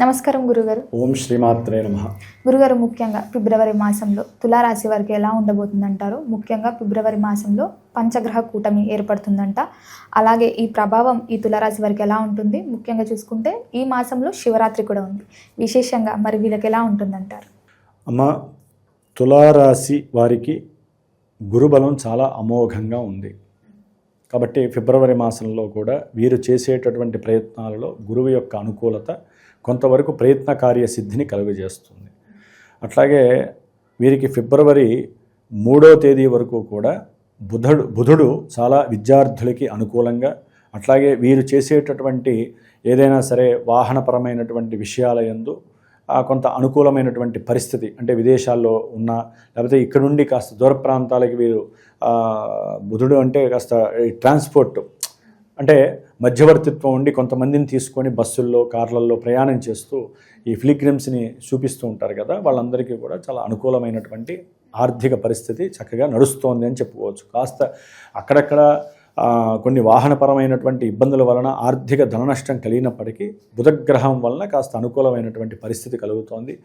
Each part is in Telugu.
నమస్కారం గురుగారు. ఓం శ్రీమాత్రే నమః. గురుగారు, ముఖ్యంగా ఫిబ్రవరి మాసంలో తులారాశి వారికి ఎలా ఉండబోతుందంటారు? ముఖ్యంగా ఫిబ్రవరి మాసంలో పంచగ్రహ కూటమి ఏర్పడుతుందంట. అలాగే ఈ ప్రభావం ఈ తులారాశి వారికి ఎలా ఉంటుంది? ముఖ్యంగా చూసుకుంటే ఈ మాసంలో శివరాత్రి కూడా ఉంది. విశేషంగా మరి వీళ్ళకి ఎలా ఉంటుందంటారు? అమ్మ, తులారాశి వారికి గురుబలం చాలా అమోఘంగా ఉంది. కాబట్టి ఫిబ్రవరి మాసంలో కూడా వీరు చేసేటటువంటి ప్రయత్నాలలో గురువు యొక్క అనుకూలత కొంతవరకు ప్రయత్న కార్యసిద్ధిని కలుగజేస్తుంది. అట్లాగే వీరికి ఫిబ్రవరి 3వ తేదీ వరకు కూడా బుధుడు చాలా విద్యార్థులకి అనుకూలంగా, అట్లాగే వీరు చేసేటటువంటి ఏదైనా సరే వాహనపరమైనటువంటి విషయాల యందు కొంత అనుకూలమైనటువంటి పరిస్థితి, అంటే విదేశాల్లో ఉన్న లేకపోతే ఇక్కడ నుండి కాస్త దూర ప్రాంతాలకి వీరు బుధుడు అంటే కాస్త ట్రాన్స్పోర్ట్ అంటే మధ్యవర్తిత్వం ఉండి కొంతమందిని తీసుకొని బస్సుల్లో కార్లలో ప్రయాణం చేస్తూ ఈ ఫిలిగ్రిమ్స్ని చూపిస్తూ ఉంటారు కదా, వాళ్ళందరికీ కూడా చాలా అనుకూలమైనటువంటి ఆర్థిక పరిస్థితి చక్కగా నడుస్తోంది అని చెప్పుకోవచ్చు. కాస్త అక్కడక్కడ కొన్ని వాహనపరమైనటువంటి ఇబ్బందుల వలన ఆర్థిక ధన నష్టం కలిగినప్పటికీ బుధగ్రహం వలన కాస్త అనుకూలమైనటువంటి పరిస్థితి కలుగుతోంది.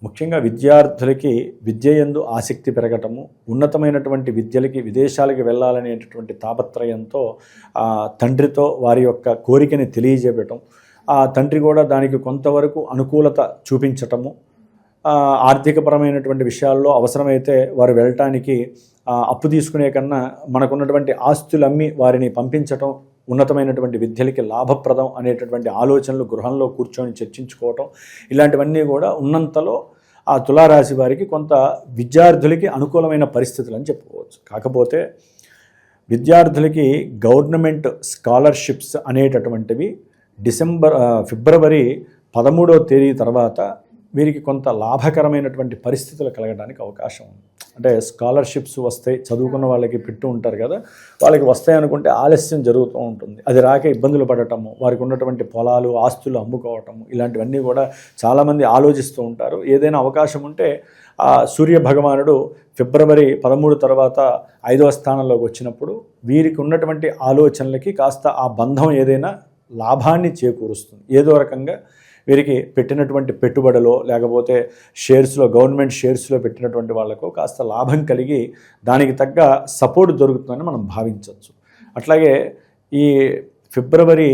ముఖ్యంగా విద్యార్థులకి విద్యయందు ఆసక్తి పెరగటము, ఉన్నతమైనటువంటి విద్యలకి విదేశాలకి వెళ్ళాలనేటటువంటి తాపత్రయంతో తండ్రితో వారి యొక్క కోరికని తెలియజేయటం, ఆ తండ్రి కూడా దానికి కొంతవరకు అనుకూలత చూపించటము, ఆర్థికపరమైనటువంటి విషయాల్లో అవసరమైతే వారు వెళ్ళటానికి అప్పు తీసుకునే కన్నా మనకున్నటువంటి ఆస్తులు అమ్మి వారిని పంపించటం, ఉన్నతమైనటువంటి విద్యలకి లాభప్రదం అనేటటువంటి ఆలోచనలు గృహంలో కూర్చొని చర్చించుకోవటం, ఇలాంటివన్నీ కూడా ఉన్నంతలో ఆ తులారాశి వారికి కొంత విద్యార్థులకి అనుకూలమైన పరిస్థితులు అని చెప్పుకోవచ్చు. కాకపోతే విద్యార్థులకి గవర్నమెంట్ స్కాలర్షిప్స్ అనేటటువంటివి ఫిబ్రవరి 13వ తేదీ తర్వాత వీరికి కొంత లాభకరమైనటువంటి పరిస్థితులు కలగడానికి అవకాశం ఉంది. అంటే స్కాలర్షిప్స్ వస్తాయి, చదువుకున్న వాళ్ళకి పెట్టు ఉంటారు కదా, వాళ్ళకి వస్తాయి అనుకుంటే ఆలస్యం జరుగుతూ ఉంటుంది. అది రాక ఇబ్బందులు పడటము, వారికి ఉన్నటువంటి పొలాలు ఆస్తులు అమ్ముకోవటము, ఇలాంటివన్నీ కూడా చాలామంది ఆలోచిస్తూ ఉంటారు. ఏదైనా అవకాశం ఉంటే సూర్య భగవానుడు ఫిబ్రవరి 13 తర్వాత 5వ స్థానంలోకి వచ్చినప్పుడు వీరికి ఉన్నటువంటి ఆలోచనలకి కాస్త ఆ బంధం ఏదైనా లాభాన్ని చేకూరుస్తుంది. ఏదో రకంగా వీరికి పెట్టినటువంటి పెట్టుబడిలో లేకపోతే షేర్స్లో, గవర్నమెంట్ షేర్స్లో పెట్టినటువంటి వాళ్ళకు కాస్త లాభం కలిగి దానికి తగ్గ సపోర్ట్ దొరుకుతుందని మనం భావించవచ్చు. అట్లాగే ఈ ఫిబ్రవరి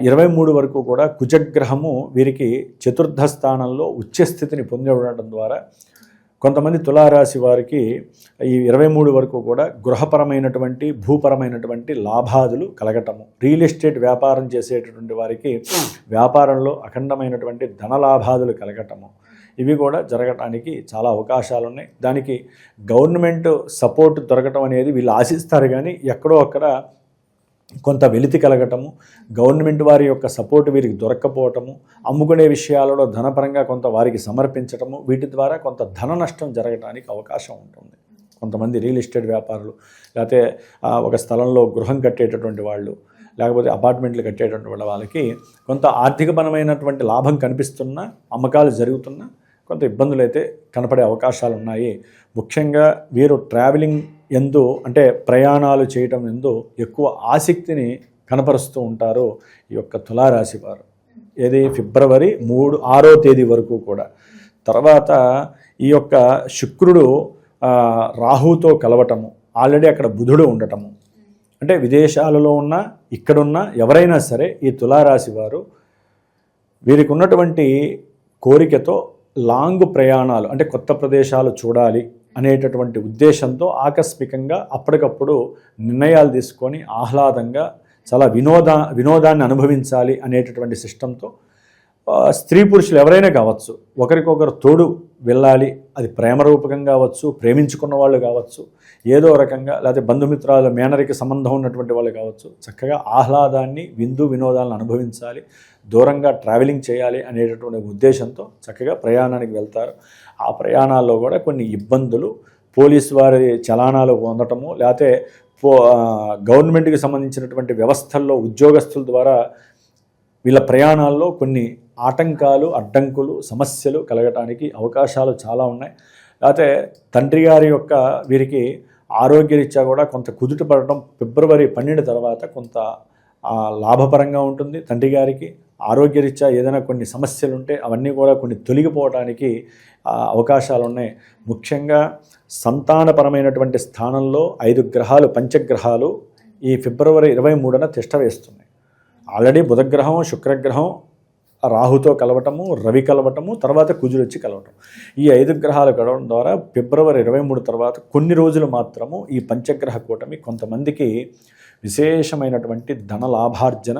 23 వరకు కూడా కుజగ్రహము వీరికి 4థ స్థానంలో ఉచ్చస్థితిని పొంది ఉండడం ద్వారా కొంతమంది తులారాశి వారికి ఈ 23 వరకు కూడా గృహపరమైనటువంటి భూపరమైనటువంటి లాభాదులు కలగటము, రియల్ ఎస్టేట్ వ్యాపారం చేసేటటువంటి వారికి వ్యాపారంలో అఖండమైనటువంటి ధనలాభాదులు కలగటము, ఇవి కూడా జరగటానికి చాలా అవకాశాలు ఉన్నాయి. దానికి గవర్నమెంట్ సపోర్ట్ దొరకటం అనేది వీళ్ళు ఆశిస్తారు, కానీ ఎక్కడో అక్కడ కొంత వెలితి కలగటము, గవర్నమెంట్ వారి యొక్క సపోర్ట్ వీరికి దొరక్కపోవటము, అమ్ముకునే విషయాలలో ధనపరంగా కొంత వారికి సమర్పించటము, వీటి ద్వారా కొంత ధన నష్టం జరగడానికి అవకాశం ఉంటుంది. కొంతమంది రియల్ ఎస్టేట్ వ్యాపారులు, లేకపోతే ఒక స్థలంలో గృహం కట్టేటటువంటి వాళ్ళు, లేకపోతే అపార్ట్మెంట్లు కట్టేటటువంటి వాళ్ళకి కొంత ఆర్థికపరమైనటువంటి లాభం కనిపిస్తున్నా, అమ్మకాలు జరుగుతున్నా కొంత ఇబ్బందులు అయితే కనపడే అవకాశాలు ఉన్నాయి. ముఖ్యంగా వీరు ట్రావెలింగ్ ఎందు, అంటే ప్రయాణాలు చేయటం ఎందు ఎక్కువ ఆసక్తిని కనపరుస్తూ ఉంటారు ఈ యొక్క తులారాశి వారు. ఏది ఫిబ్రవరి 6వ తేదీ వరకు కూడా. తర్వాత ఈ యొక్క శుక్రుడు రాహుతో కలవటము, ఆల్రెడీ అక్కడ బుధుడు ఉండటము, అంటే విదేశాలలో ఉన్న ఇక్కడున్న ఎవరైనా సరే ఈ తులారాశి వారు వీరికి ఉన్నటువంటి కోరికతో లాంగ్ ప్రయాణాలు, అంటే కొత్త ప్రదేశాలు చూడాలి అనేటటువంటి ఉద్దేశంతో ఆకస్మికంగా అప్పటికప్పుడు నిర్ణయాలు తీసుకొని ఆహ్లాదంగా చాలా వినోదాన్ని అనుభవించాలి అనేటటువంటి సిస్టంతో స్త్రీ పురుషులు ఎవరైనా కావచ్చు, ఒకరికొకరు తోడు వెళ్ళాలి. అది ప్రేమరూపకం కావచ్చు, ప్రేమించుకున్న వాళ్ళు కావచ్చు, ఏదో రకంగా, లేకపోతే బంధుమిత్రాల మేనరికి సంబంధం ఉన్నటువంటి వాళ్ళు కావచ్చు, చక్కగా ఆహ్లాదాన్ని వినోదాలను అనుభవించాలి, దూరంగా ట్రావెలింగ్ చేయాలి అనేటటువంటి ఉద్దేశంతో చక్కగా ప్రయాణానికి వెళ్తారు. ఆ ప్రయాణాల్లో కూడా కొన్ని ఇబ్బందులు, పోలీసు వారి చలానాలు పొందటము, లేకపోతే గవర్నమెంట్కి సంబంధించినటువంటి వ్యవస్థల్లో ఉద్యోగస్తుల ద్వారా వీళ్ళ ప్రయాణాల్లో కొన్ని ఆటంకాలు, అడ్డంకులు, సమస్యలు కలగటానికి అవకాశాలు చాలా ఉన్నాయి. లేకపోతే తండ్రి గారి యొక్క వీరికి ఆరోగ్యరీత్యా కూడా కొంత కుదుట పడటం ఫిబ్రవరి 12 తర్వాత కొంత లాభపరంగా ఉంటుంది తండ్రి గారికి. ఆరోగ్యరీత్యా ఏదైనా కొన్ని సమస్యలు ఉంటే అవన్నీ కూడా కొన్ని తొలగిపోవడానికి అవకాశాలు ఉన్నాయి. ముఖ్యంగా సంతానపరమైనటువంటి స్థానంలో 5 గ్రహాలు, పంచగ్రహాలు ఈ ఫిబ్రవరి 23న తిష్ట వేస్తున్నాయి. ఆల్రెడీ బుధగ్రహం, శుక్రగ్రహం రాహుతో కలవటము, రవి కలవటము, తర్వాత కుజుడు వచ్చి కలవటం. ఈ 5 గ్రహాలు కలవడం ద్వారా ఫిబ్రవరి 23 తర్వాత కొన్ని రోజులు మాత్రము ఈ పంచగ్రహ కూటమి కొంతమందికి విశేషమైనటువంటి ధన లాభార్జన,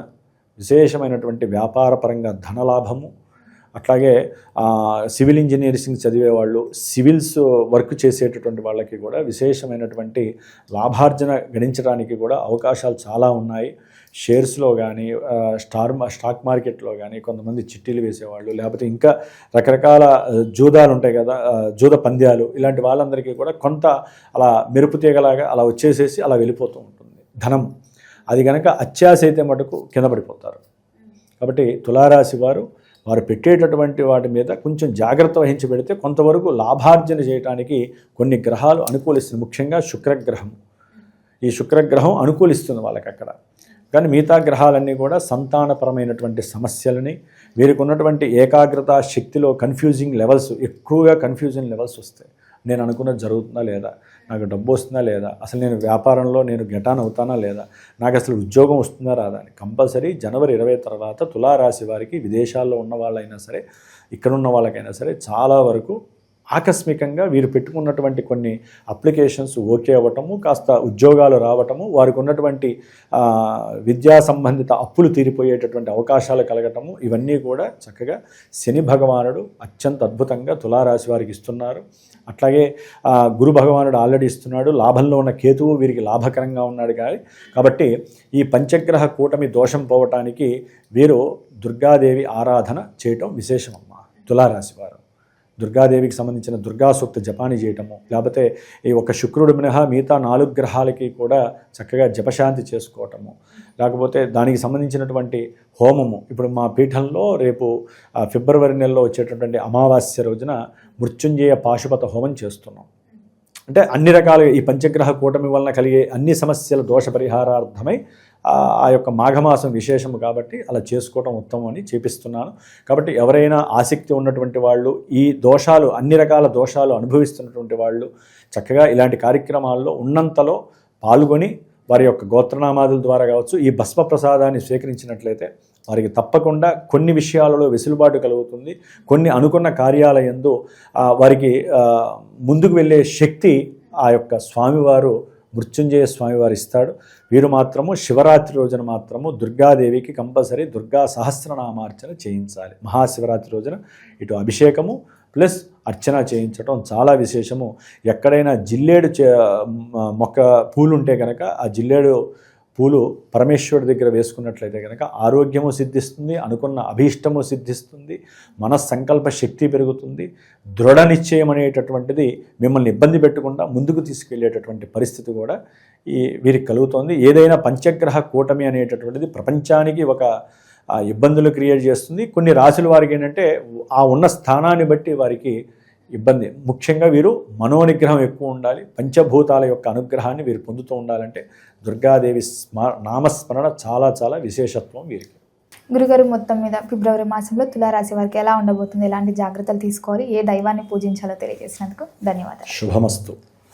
విశేషమైనటువంటి వ్యాపారపరంగా ధనలాభము, అట్లాగే సివిల్ ఇంజనీరింగ్ చదివేవాళ్ళు, సివిల్స్ వర్క్ చేసేటటువంటి వాళ్ళకి కూడా విశేషమైనటువంటి లాభార్జన గణించడానికి కూడా అవకాశాలు చాలా ఉన్నాయి. షేర్స్లో కానీ, స్టాక్ మార్కెట్లో కానీ కొంతమంది చిట్టీలు వేసేవాళ్ళు, లేకపోతే ఇంకా రకరకాల జూదాలు ఉంటాయి కదా, జూద పంద్యాలు, ఇలాంటి వాళ్ళందరికీ కూడా కొంత అలా మెరుపు తీగలాగా అలా వచ్చేసేసి అలా వెళ్ళిపోతూ ఉంటుంది ధనం. అది కనుక అత్యాశ అయితే మటుకు కింద పడిపోతారు. కాబట్టి తులారాశి వారు పెట్టేటటువంటి వాటి మీద కొంచెం జాగ్రత్త వహించి పెడితే కొంతవరకు లాభార్జన చేయడానికి కొన్ని గ్రహాలు అనుకూలిస్తుంది. ముఖ్యంగా శుక్రగ్రహం, ఈ శుక్రగ్రహం అనుకూలిస్తుంది వాళ్ళకి అక్కడ. కానీ మిగతా గ్రహాలన్నీ కూడా సంతానపరమైనటువంటి సమస్యలని, వీరికి ఉన్నటువంటి ఏకాగ్రత శక్తిలో ఎక్కువగా కన్ఫ్యూజింగ్ లెవెల్స్ వస్తాయి. నేను అనుకున్నది జరుగుతుందా లేదా, నాకు డబ్బు వస్తుందా లేదా, అసలు నేను వ్యాపారంలో నేను గెటాన్ అవుతానా లేదా, నాకు అసలు ఉద్యోగం వస్తుందా రాదా అని. కంపల్సరీ జనవరి 20 తర్వాత తులారాశి వారికి, విదేశాల్లో ఉన్న వాళ్ళైనా సరే, ఇక్కడున్న వాళ్ళకైనా సరే, చాలా వరకు ఆకస్మికంగా వీరు పెట్టుకున్నటువంటి కొన్ని అప్లికేషన్స్ ఓకే అవ్వటము, కాస్త ఉద్యోగాలు రావటము, వారికి ఉన్నటువంటి విద్యా సంబంధిత అప్పులు తీరిపోయేటటువంటి అవకాశాలు కలగటము, ఇవన్నీ కూడా చక్కగా శని భగవానుడు అత్యంత అద్భుతంగా తులారాశి వారికి ఇస్తున్నారు. అట్లాగే గురు భగవానుడు ఆల్రెడీ ఇస్తున్నాడు. లాభంలో ఉన్న కేతువు వీరికి లాభకరంగా ఉన్నాడు. కాబట్టి ఈ పంచగ్రహ కూటమి దోషం పోవటానికి వీరు దుర్గాదేవి ఆరాధన చేయటం విశేషమమ్మ. తులారాశి వారు దుర్గాదేవికి సంబంధించిన దుర్గా సూక్త జపాన్ని చేయటము, లేకపోతే ఈ ఒక శుక్రుడు మినహా మిగతా 4 గ్రహాలకి కూడా చక్కగా జపశాంతి చేసుకోవటము, లేకపోతే దానికి సంబంధించినటువంటి హోమము. ఇప్పుడు మా పీఠంలో రేపు ఫిబ్రవరి నెలలో వచ్చేటటువంటి అమావాస్య రోజున మృత్యుంజయ పాశుపత హోమం చేస్తున్నాం. అంటే అన్ని రకాలుగా ఈ పంచగ్రహ కూటమి వలన కలిగే అన్ని సమస్యల దోష పరిహారార్థమై ఆ యొక్క మాఘమాసం విశేషము కాబట్టి అలా చేసుకోవటం ఉత్తమం అని చేపిస్తున్నాను. కాబట్టి ఎవరైనా ఆసక్తి ఉన్నటువంటి వాళ్ళు, ఈ దోషాలు, అన్ని రకాల దోషాలు అనుభవిస్తున్నటువంటి వాళ్ళు చక్కగా ఇలాంటి కార్యక్రమాల్లో ఉన్నంతలో పాల్గొని వారి యొక్క గోత్రనామాదుల ద్వారా కావచ్చు, ఈ భస్మ ప్రసాదాన్ని స్వీకరించినట్లయితే వారికి తప్పకుండా కొన్ని విషయాలలో వెసులుబాటు కలుగుతుంది. కొన్ని అనుకున్న కార్యాలయందు వారికి ముందుకు వెళ్ళే శక్తి ఆ యొక్క స్వామివారు, మృత్యుంజయ స్వామివారు ఇస్తాడు. వీరు మాత్రము శివరాత్రి రోజున మాత్రము దుర్గాదేవికి కంపల్సరీ దుర్గా సహస్రనామార్చన చేయించాలి. మహాశివరాత్రి రోజున ఇటు అభిషేకము ప్లస్ అర్చన చేయించడం చాలా విశేషము. ఎక్కడైనా జిల్లేడు మొక్క పూలు ఉంటే కనుక ఆ జిల్లేడు పూలు పరమేశ్వరుడి దగ్గర వేసుకున్నట్లయితే కనుక ఆరోగ్యము సిద్ధిస్తుంది, అనుకున్న అభీష్టము సిద్ధిస్తుంది, మనస్సంకల్ప శక్తి పెరుగుతుంది, దృఢ నిశ్చయం అనేటటువంటిది మిమ్మల్ని ఇబ్బంది పెట్టకుండా ముందుకు తీసుకెళ్లేటటువంటి పరిస్థితి కూడా వీరికి కలుగుతోంది. ఏదైనా పంచగ్రహ కూటమి అనేటటువంటిది ప్రపంచానికి ఒక ఇబ్బందులు క్రియేట్ చేస్తుంది. కొన్ని రాశుల వారికి ఏంటంటే ఆ ఉన్న స్థానాన్ని బట్టి వారికి ఇబ్బంది. ముఖ్యంగా వీరు మనోనిగ్రహం ఎక్కువ ఉండాలి. పంచభూతాల యొక్క అనుగ్రహాన్ని వీరు పొందుతూ ఉండాలంటే దుర్గాదేవి నామస్మరణ చాలా చాలా విశేషత్వం వీరికి. గురుగారు, మొత్తం మీద ఫిబ్రవరి మాసంలో తులారాశి వారికి ఎలా ఉండబోతుంది, ఎలాంటి జాగ్రత్తలు తీసుకోవాలి, ఏ దైవాన్ని పూజించాలో తెలియజేసినందుకు ధన్యవాదాలు. శుభమస్తు.